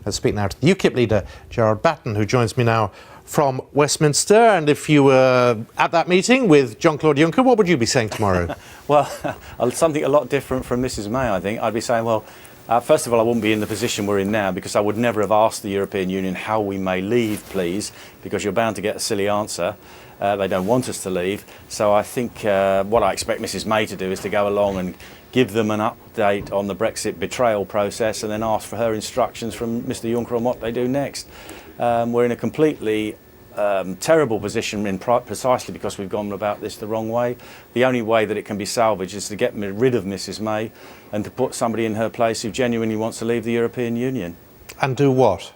Let's speak now to the UKIP leader, Gerard Batten, who joins me now from Westminster. And if you were at that meeting with Jean-Claude Juncker, what would you be saying tomorrow? Well, something a lot different from Mrs May, I think. I'd be saying, well, first of all, I wouldn't be in the position we're in now because I would never have asked the European Union how we may leave, please, because you're bound to get a silly answer. They don't want us to leave. So I think what I expect Mrs May to do is to go along and give them an update on the Brexit betrayal process and then ask for her instructions from Mr Juncker on what they do next. We're in a completely terrible position precisely because we've gone about this the wrong way. The only way that it can be salvaged is to get rid of Mrs May and to put somebody in her place who genuinely wants to leave the European Union. And do what?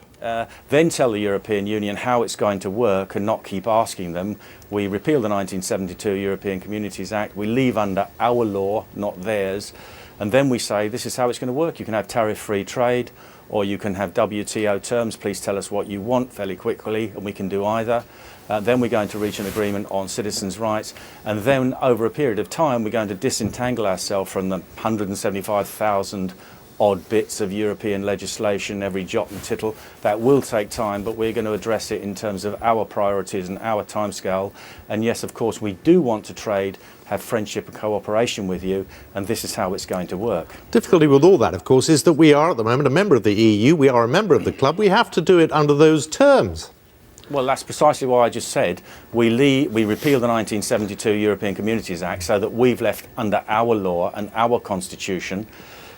Then tell the European Union how it's going to work and not keep asking them. We repeal the 1972 European Communities Act, we leave under our law, not theirs, and then we say this is how it's going to work. You can have tariff-free trade or you can have WTO terms. Please tell us what you want fairly quickly and we can do either. Then we're going to reach an agreement on citizens' rights, and then over a period of time we're going to disentangle ourselves from the 175,000 odd bits of European legislation, every jot and tittle. That will take time, but we're going to address it in terms of our priorities and our timescale. And yes, of course, we do want to trade, have friendship and cooperation with you, and this is how it's going to work. Difficulty with all that, of course, is that we are at the moment a member of the EU, we are a member of the club, we have to do it under those terms. Well, that's precisely why I just said we repeal the 1972 European Communities Act so that we've left under our law and our constitution.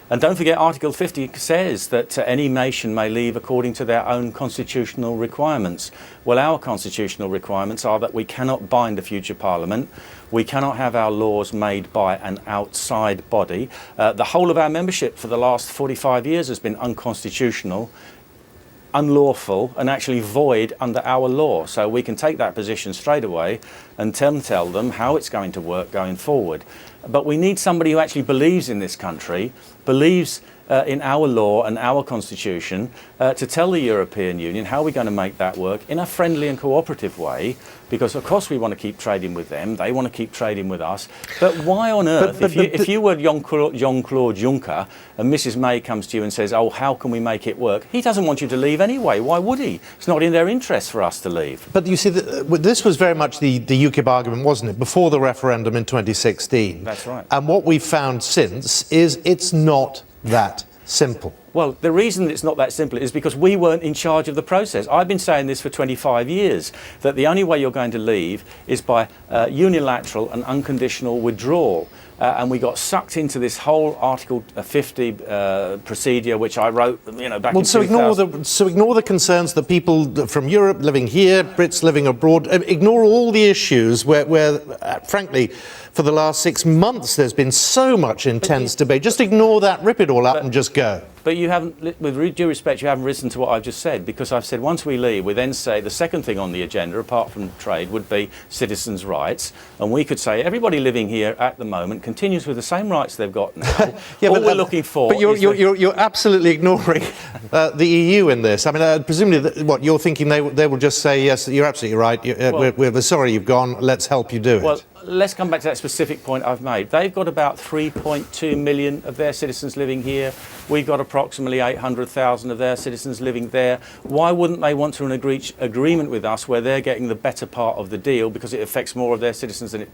And don't forget, Article 50 says that any nation may leave according to their own constitutional requirements. Well, our constitutional requirements are that we cannot bind a future parliament. We cannot have our laws made by an outside body. The whole of our membership for the last 45 years has been unconstitutional, unlawful and actually void under our law. So we can take that position straight away and tell them how it's going to work going forward. But we need somebody who actually believes in this country, believes in our law and our constitution, to tell the European Union how we're going to make that work in a friendly and cooperative way, because of course we want to keep trading with them, they want to keep trading with us. But why on earth, if you were Jean-Claude Juncker and Mrs May comes to you and says, oh, how can we make it work? He doesn't want you to leave anyway. Why would he? It's not in their interest for us to leave. But you see, this was very much the UKIP argument, wasn't it, before the referendum in 2016? That's right. And what we've found since is it's not that simple. Well, the reason it's not that simple is because we weren't in charge of the process. I've been saying this for 25 years, that the only way you're going to leave is by unilateral and unconditional withdrawal. And we got sucked into this whole Article 50 procedure, which I wrote, back in 2000. So ignore the concerns that people from Europe living here, Brits living abroad, ignore all the issues where frankly, for the last 6 months there's been so much intense debate. Just ignore that, rip it all up and just go. But you haven't, with due respect, you haven't listened to what I've just said, because I've said once we leave, we then say the second thing on the agenda, apart from trade, would be citizens' rights. And we could say everybody living here at the moment continues with the same rights they've got now. Yeah, all we're looking for. But you're absolutely ignoring the EU in this. I mean, presumably, what you're thinking, they will just say, yes, you're absolutely right. We're sorry you've gone. Let's help you do it. Well, let's come back to that specific point I've made. They've got about 3.2 million of their citizens living here. We've got approximately 800,000 of their citizens living there. Why wouldn't they want to reach agreement with us where they're getting the better part of the deal, because it affects more of their citizens than it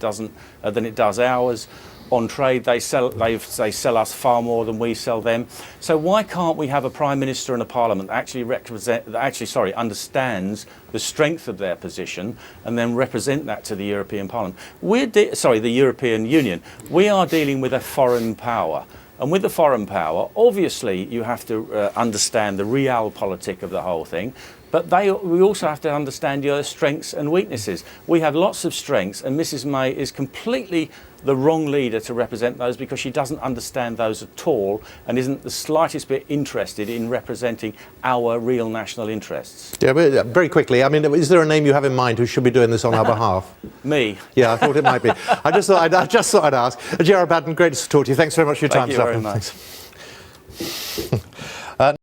does ours? On trade, they sell us far more than we sell them. So why can't we have a Prime Minister and a Parliament that actually understands the strength of their position and then represent that to the European Parliament? The European Union. We are dealing with a foreign power. And with the foreign power, obviously you have to understand the realpolitik of the whole thing, but we also have to understand your strengths and weaknesses. We have lots of strengths, and Mrs May is completely the wrong leader to represent those, because she doesn't understand those at all and isn't the slightest bit interested in representing our real national interests. Yeah, but very quickly, I mean, is there a name you have in mind who should be doing this on our behalf? Me. Yeah, I thought it might be. I just thought I'd ask. Gerard Batten, great to talk to you. Thanks very much for your time. Thank you very much. Thanks.